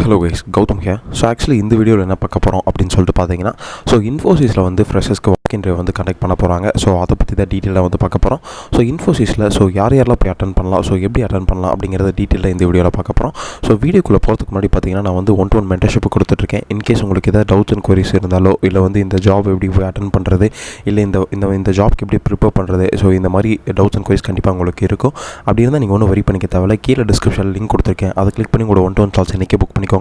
Hello guys, Gowtham here. So actually இந்த வீடியோவில் என்ன பார்க்க போகிறோம் அப்படின்னு சொல்லிட்டு பார்த்தீங்கன்னா Infosysல ஃப்ரெஷர்ஸ்க்கு வாக் இன்டர்வியூ கண்டக்ட் பண்ண போகிறாங்க. ஸோ அதை பற்றி தான் டீட்டெயிலாக பார்க்க போகிறோம். Infosysல யாரெல்லாம் போய் அட்டன் பண்ணலாம், எப்படி அட்டன் பண்ணலாம் அப்படிங்கிறத டீட்டெயிலாக இந்த வீடியோவில் பார்க்க போகிறோம். வீடியோக்குள்ளே போகிறதுக்கு முன்னாடி பார்த்தீங்கன்னா நான் ஒன்-டு-ஒன் மென்டர்ஷிப் கொடுத்துட்ருக்கேன். இன்கேஸ் உங்களுக்கு ஏதாவது டவுட்ஸ் அண்ட் குவரிஸ் இருந்தாலோ இல்லை இந்த ஜாப் எப்படி போய் அட்டன் பண்ணுறது, இல்லை இந்த ஜாப்க்கு எப்படி ப்ரிப்பேர் பண்ணுறது, இந்த மாதிரி டவுட்ஸ் அண்ட் குவரிஸ் கண்டிப்பாக உங்களுக்கு இருக்கும். அப்படி இருந்தால் நீங்கள் ஒன்றும் வரி பண்ணிக்க தேவையில்ல. கீழே டிஸ்கிரிப்ஷனில் லிங்க் கொடுத்துருக்கேன், அதை கிளிக் பண்ணி உங்களோட ஒன்-டு-ஒன் கால்ஸ் இன்றைக்கே புக் பண்ணிக்கோங்க.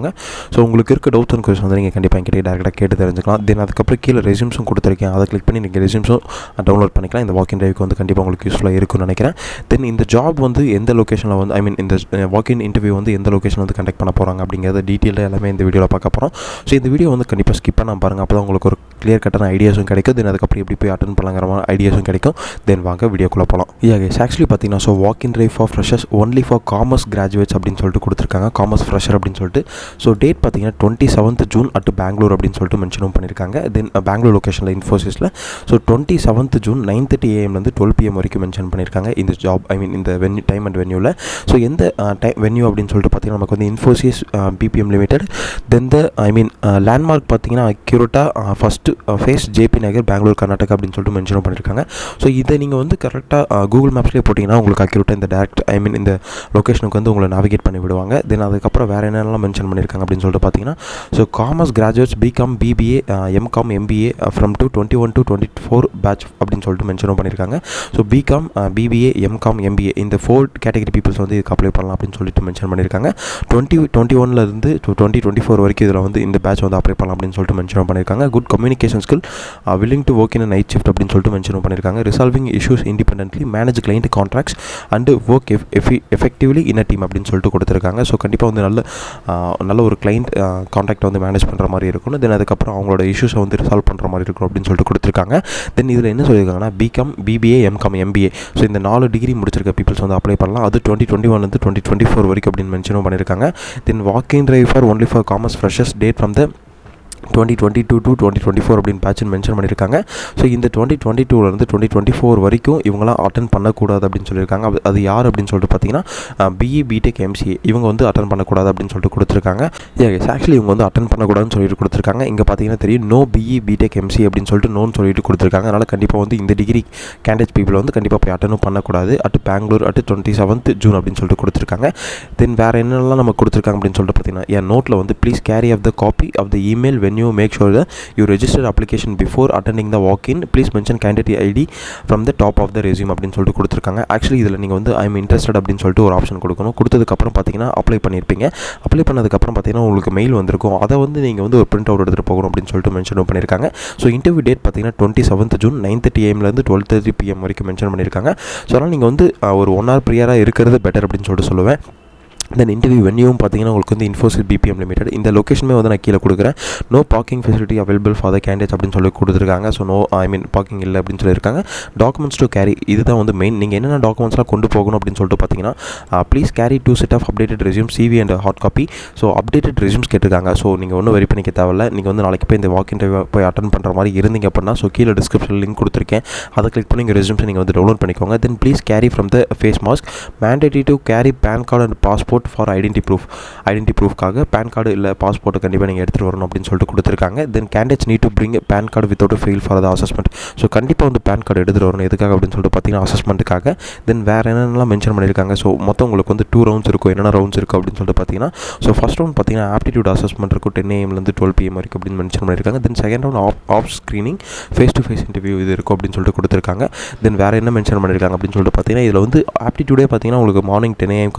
உங்களுக்கு இருக்க டவுட்ஸ் அண்ட் குவரிஸ் நீங்கள் கண்டிப்பாக என்கிட்ட டேரெக்டாக கேட்டு தெரிஞ்சுக்கலாம். தென் அதுக்கப்புறம் கீழே ரெஸ்யூம்ஸும் கொடுத்துருக்கேன், அதை கிளிக் பண்ணி நீங்கள் ரெஸ்யூம்ஸும் டவுன்லோட் பண்ணிக்கலாம். இந்த வாக் இன் இன்டர்வியூக்கு கண்டிப்பாக உங்களுக்கு யூஸ்ஃபுல்லாக இருக்கும்னு நினைக்கிறேன். தென் இந்த ஜாப் எந்த லொக்கேஷனில் இந்த வாக் இன் இன்டர்வியூ எந்த லொக்கேஷனில் கண்டக்ட் பண்ண போகிறாங்க அப்படிங்கிறத டீட்டெயிலாக எல்லாமே இந்த வீடியோவில் பார்க்க போகிறோம். இந்த வீடியோ கண்டிப்பாக ஸ்கிப் பண்ணாமல் பாருங்கள். அப்போ தான் உங்களுக்கு ஒரு கிளியர் கட்டான ஐடியாஸும் கிடைக்கும். தென் அதுக்கப்புறம் எப்படி போய் அட்டன் பண்ணலாங்கிற மாதிரி ஐடியாஸும் கிடைக்கும். தென் வாங்க வீடியோக்குள்ளே போகலாம். ஆக்சுவலி பார்த்தீங்கன்னா walk in interview for freshers only for commerce graduates அப்படின்னு சொல்லிட்டு கொடுத்துருக்காங்க. காமர்ஸ் ஃப்ரெஷர் அப்படின்னு சொல்லிட்டு. டேட் பார்த்தீங்கன்னா 27th June அட் பெங்களூர் அப்படின்னு சொல்லிட்டு மென்ஷனும் பண்ணியிருக்காங்க. தென் பெங்களூர் லொக்கேஷனில் Infosysல 27th June 9:30 AM 12 PM வரைக்கும் மென்ஷன் பண்ணியிருக்காங்க. இந்த ஜாப் இந்த வென்யூ டைம் அண்ட் வென்யூவில் எந்த டைம் வென்யூ அப்படின்னு சொல்லிட்டு பார்த்தீங்கன்னா நமக்கு Infosys BPM லிமிடெட். தென் லேண்ட்மார்க் பார்த்தீங்கன்னா அக்யூரேட்டாக ஃபஸ்ட்டு ஃபேஸ் ஜேபி நகர் பெங்களூர் கர்நாடகா அப்படின்னு சொல்லிட்டு மென்ஷனும் பண்ணியிருக்காங்க. இதை நீங்கள் கரெக்டாக கூகுள் மேப்ஸ்லேயே போட்டிங்கன்னா உங்களுக்கு அக்யூரேட்டாக இந்த டேரக்ட் இந்த லொக்கேஷனுக்கு உங்களை நேவிகேட் பண்ணி விடுவாங்க. தென் அதுக்கப்புறம் வேறு என்னென்னலாம் மென்ஷன் பண்ணியிருக்காங்க அப்படின்னு சொல்லிட்டு பார்த்தீங்கன்னா commerce graduates BCom BBA MCom MBA from 21 to 24 batch அப்படின்னு சொல்லிட்டு மென்ஷனும் பண்ணியிருக்காங்க. பிகாம் பிபிஏ எம்காம் எம்பிஏ இந்த 4 கேட்டகரி பீப்புள்ஸ் இதுக்கு அப்ளை பண்ணலாம் அப்படின்னு சொல்லிட்டு மென்ஷன் பண்ணியிருக்காங்க. 2021 to 2024 வரைக்கும் இதில் இந்த பேட்ச் அப்ளை பண்ணலாம் அப்படின்னு சொல்லிட்டு மென்ஷன் பண்ணியிருக்காங்க. Good communication skill, willing to work in a night shift அப்படின்னு சொல்லிட்டு மென்ஷன் பண்ணியிருக்காங்க. Resolving issues independently, manage client contracts and work effectively in a team அப்படின்னு சொல்லிட்டு கொடுத்துருக்காங்க. கண்டிப்பாக நல்ல ஒரு கிளைண்ட் கான்ட்ராக்ட் மேனேஜ் பண்ணுற மாதிரி இருக்கணும். தென் அதுக்கப்புறம் அவங்களோட இஷ்யூஸை ரிசால்வ் பண்ணுற மாதிரி இருக்கணும் அப்படின்னு சொல்லிட்டு கொடுத்துருக்காங்க. தென் இதில் என்ன சொல்லியிருக்காங்கன்னா பிகாம் பிபிஏ எம்காம் எம்பிஏ இந்த 4 டிகிரி முடிச்சிருக்க பீப்புள்ஸ் அப்ளை பண்ணலாம். அது 2021 to 2024 வரைக்கும் அப்படின்னு மென்ஷனும் பண்ணியிருக்காங்க. Then walk in drive for only for commerce freshers date from the 2022 to 2024 அப்படின்னு பேட்ச்னு மென்ஷன் பண்ணியிருக்காங்க. இந்த 2022 2024 வரைக்கும் இவங்களாம் அட்டன் பண்ணக்கூடாது அப்படின்னு சொல்லியிருக்காங்க. அது யார் அப்படின்னு சொல்லிட்டு பார்த்தீங்கன்னா பிஇ பிடெக் எம்சிஏ இவங்க அட்டன் பண்ணக்கூடாது அப்படின்னு சொல்லிட்டு கொடுத்துருக்காங்க. ஆக்சுவலி இவங்க அட்டன் பண்ணக்கூடாதுன்னு சொல்லிட்டு கொடுத்துருக்காங்க. இங்கே பார்த்தீங்கன்னா தெரியும் நோ பிஇ பிடெக் எம்சிஏ அப்படின்னு சொல்லிட்டு நோன்னு சொல்லிட்டு கொடுத்துருக்காங்க. அதனால் கண்டிப்பாக இந்த டிகிரி கேண்டிடேட் பீப்புள் கண்டிப்பாக போய் அட்டனும் பண்ணக்கூடாது. At Bangalore at 27th June அப்படின்னு சொல்லிட்டு கொடுத்துருக்காங்க. தென் வேறு என்னெல்லாம் நம்ம கொடுத்துருக்காங்க அப்படின்னு சொல்லிட்டு பார்த்தீங்கன்னா என் நோட்டில் please carry of the copy of the email when you make sure that you register application before attending the walk-in. Please mention candidate ID from the top of the resume அப்படின்னு சொல்லிட்டு கொடுத்துருக்காங்க. ஆக்சுவலி இதில் நீங்கள் I am interested அப்படின்னு சொல்லிட்டு ஒரு option கொடுக்கணும். கொடுத்ததுக்கப்புறம் பார்த்தீங்கன்னா அப்ளை பண்ணியிருப்பீங்க. அப்ளை பண்ணதுக்கப்புறம் பார்த்தீங்கன்னா உங்களுக்கு மெயில் வந்திருக்கும். அதை நீங்கள் ஒரு பிரிண்ட் அவுட் எடுத்துகிட்டு போகணும் அப்படின்னு சொல்லிட்டு மென்ஷன் பண்ணியிருக்காங்க. இன்டர்வியூ டேட் பார்த்தீங்கன்னா 27th June 9:30 AM 12:30 PM வரைக்கும் மென்ஷன் பண்ணியிருக்காங்க. அதனால் நீங்கள் ஒரு 1 hour ப்ரியராக இருக்கிறது பெட்டர் அப்படின்னு சொல்லிட்டு சொல்லுவேன். தென் இன்டர்வியூ வென்யூவும் பார்த்தீங்கன்னா உங்களுக்கு Infosys BPM லிமிடெட். இந்த லொக்கேஷனுமே நான் கீழே கொடுக்குறேன். No parking facility available for the candidates அப்படின்னு சொல்லி கொடுத்துருக்காங்க. நோ பார்க்கிங் இல்லை அப்படின்னு சொல்லியிருக்காங்க. டாக்குமெண்ட்ஸ் டு கேரி இதுதான் மெயின். நீங்கள் என்னென்ன டாக்குமெண்ட்ஸ்லாம் கொண்டு போகணும் அப்படின்னு சொல்லிட்டு பார்த்தீங்கன்னா please carry 2 set of updated resume CV and hard copy. Updated resumes கேட்டிருக்காங்க. நீங்கள் ஒன்றும் வெரி பண்ணிக்க தேவையில்ல. நீங்கள் நாளைக்கு போய் இந்த வாக் இன்டர்வியூ போய் அட்டன் பண்ணுற மாதிரி இருந்தீங்க அப்படின்னா கீழே டிஸ்கிரிப்ஷனில் லிங்க் கொடுத்துருக்கேன், அதை கிளிக் பண்ணி உங்கள் ரெஸ்யூம்ஸை நீங்கள் டவுன்லோட் பண்ணிக்கோங்க. Then please carry from the face mask, mandatory to carry PAN card and passport for identity ப்ரூஃப்காக பேன் கார்டு இல்லை பாஸ்போர்ட்டை கண்டிப்பாக நீங்கள் எடுத்துகிட்டு வரணும் அப்படின்னு சொல்லிட்டு கொடுத்துருக்காங்க. Then candidates need to bring PAN card without fail for the assessment. கண்டிப்பாக பேன் கார்டு எடுத்துகிட்டு வரணும். எதுக்காக அப்படின்னு சொல்லிட்டு பார்த்தீங்கன்னா அசஸ்மெண்ட்டுக்காக. தென் வேறு என்னென்னலாம் மென்ஷன் பண்ணியிருக்காங்க. மொத்தம் உங்களுக்கு 2 ரவுண்ட்ஸ் இருக்கும். என்னென்ன ரவுண்ட்ஸ் இருக்குது அப்படின்னு சொல்லிட்டு பார்த்தீங்கன்னா ஃபர்ஸ்ட் ரவுண்ட் பார்த்தீங்கன்னா ஆப்டிடியூட் அசஸ்மெண்ட் இருக்கும் 10 AM 12 PM வரைக்கும் அப்படின்னு மென்ஷன் பண்ணியிருக்காங்க. Then second round of screening face to face interview இது இருக்கும் அப்படின்னு சொல்லிட்டு கொடுத்துருக்காங்க. தென் வேறு என்ன மென்ஷன் பண்ணியிருக்காங்க அப்படின்னு சொல்லிட்டு பார்த்தீங்கன்னா இதில் ஆப்டிடியூடே பார்த்தீங்கன்னா உங்களுக்கு மார்னிங் 10 AM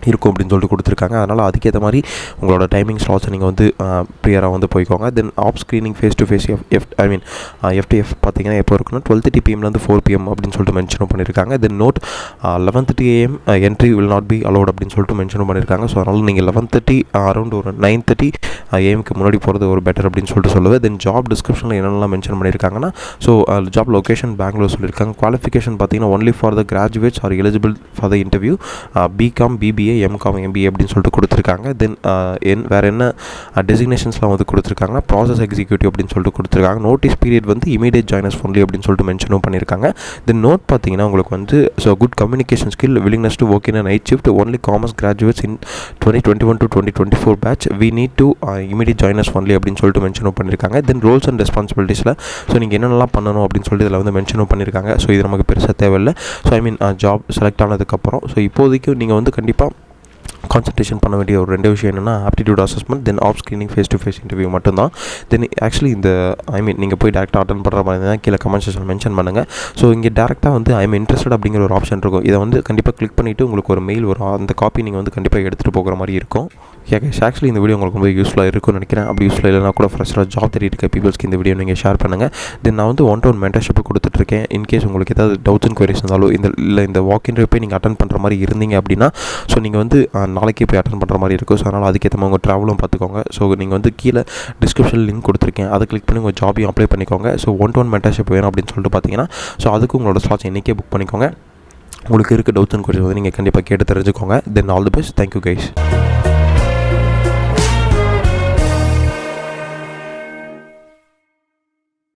இருக்கும் அப்படின்னு சொல்லிட்டு கொடுத்துருக்காங்க. அதனால் அதுக்கேற்ற மாதிரி உங்களோட டைமிங் ஸ்லாட்ஸை நீங்கள் ப்ரியராக போய்க்கோங்க. Then app screening face to face FTF பார்த்தீங்கன்னா எப்போ இருக்குன்னா 12:30 PM 4 PM அப்படின்னு சொல்லிட்டு மென்ஷனும் பண்ணியிருக்காங்க. Then note 11:30 AM entry will not be allowed அப்படின்னு சொல்லிட்டு மென்ஷனும் பண்ணியிருக்காங்க. அதனால் நீங்கள் 11:30 அரௌண்ட் ஒரு 9:30 AM முன்னாடி போகிறது ஒரு பெட்டர் அப்படின்னு சொல்லிட்டு சொல்லுவேன். தென் ஜாப் டிஸ்கிரிப்ஷனில் என்னென்னலாம் மென்ஷன் பண்ணியிருக்காங்கன்னா ஜாப் லொக்கேஷன் பெங்களூர் சொல்லியிருக்காங்க. குவாலிஃபிகேஷன் பார்த்தீங்கன்னா only for the graduates are eligible for the interview BCom BBA BA MCom MBA அப்படின்னு சொல்லிட்டு கொடுத்துருக்காங்க. தென் வேறு என்ன டெசிக்னேஷன்ஸ்லாம் வந்து கொடுத்துருக்காங்கன்னா ப்ராசஸ் எக்ஸிக்யூட்டிவ் அப்படின்னு சொல்லிட்டு கொடுத்துருக்காங்க. நோட்டீஸ் பீரியட் வந்து இமீடியட் ஜாயினர்ஸ் ஒன்லி அப்படின்னு சொல்லிட்டு மென்ஷனும் பண்ணியிருக்காங்க. தென் நோட் பார்த்தீங்கன்னா உங்களுக்கு வந்து so good communication skill, willingness to work in night shift, only commerce graduates in 2021 to 2024 batch, we need to immediate joiners only அப்படின்னு சொல்லிட்டு மென்ஷனும் பண்ணியிருக்காங்க. தென் ரோல்ஸ் அண்ட் ரெஸ்பான்சிபிலிட்டிஸில் ஸோ நீங்கள் என்னென்னலாம் பண்ணணும் அப்படின்னு சொல்லிட்டு இதில் வந்து மென்ஷனும் பண்ணியிருக்காங்க. ஸோ இது நமக்கு பெருசாக தேவையில்லை. So I mean job select ஆனதுக்கப்புறம் ஸோ இப்போதைக்கு நீங்கள் வந்து கண்டிப்பாக கான்சன்ட்ரேஷன் பண்ண வேண்டிய ஒரு 2 விஷயம் என்னென்னா aptitude assessment, then app screening, face to face interview மட்டும்தான். தென் ஆக்சுவலி இந்த ஐ மீன் நீங்கள் போய் டேரெக்டாக அட்டன் பண்ணுற மாதிரி தான் கீழே கமெண்ட் செக்ஷன் மென்ஷன் பண்ணுங்கள். ஸோ இங்கே டேரெக்டாக வந்து ஐ எம் இன்ட்ரெஸ்டட் அப்படிங்கிற ஒரு ஆப்ஷன் இருக்கும். இதை வந்து கண்டிப்பாக கிளிக் பண்ணிவிட்டு உங்களுக்கு ஒரு மெயில் வரும். அந்த காப்பி நீங்கள் வந்து கண்டிப்பாக எடுத்துகிட்டு போகிற மாதிரி இருக்கும். ஆக்சுவலி இந்த வீடியோ உங்களுக்கு ரொம்ப யூஸ்ஃபுல்லாக இருக்கும்னு நினைக்கிறேன். அப்படி யூஸ்ஃபுல்லாக இல்லைனா கூட ஃப்ரெஷ்ஷாக ஜாப் தேடிட்டு இருக்க பீப்பிள்ஸ்க்கு இந்த வீடியோ நீங்கள் ஷேர் பண்ணுங்கள். தென் நான் வந்து 1-to-1 மென்டர்ஷிப் கொடுத்துட்ருக்கேன். இன்கேஸ் உங்களுக்கு ஏதாவது டவுட்ஸ் அண்ட் குவரிஸ் இருந்தாலும் இந்த வாக் இன் போய் நீங்கள் அட்டன் பண்ணுற மாதிரி இருந்தீங்க அப்படின்னா ஸோ நீங்கள் வந்து நாளைக்கே போய் அட்டன் பண்ணுற மாதிரி இருக்கும். ஸோ அதனால் அதுக்கேற்ற மாதிரி உங்கள் ட்ராவலும் பார்த்துக்கோங்க. ஸோ நீங்கள் வந்து கீழே டிஸ்கிரிப்ஷனில் லிங்க் கொடுத்துருக்கேன், அதை கிளிக் பண்ணி உங்கள் ஜாபையும் அப்ளை பண்ணிக்கோங்க. ஸோ 1-to-1 மென்டர்ஷிப் வேணும் அப்படின்னு சொல்லிட்டு பார்த்தீங்கன்னா ஸோ அதுக்கு உங்களோட ஸ்லாட்ஸ் இன்றைக்கே புக் பண்ணிக்கோங்க. உங்களுக்கு இருக்க டவுட்ஸ் அண்ட் குவரிஸ் வந்து நீங்கள் கண்டிப்பாக கேட்டு தெரிஞ்சுக்கோங்க. Then all the best. Thank you guys.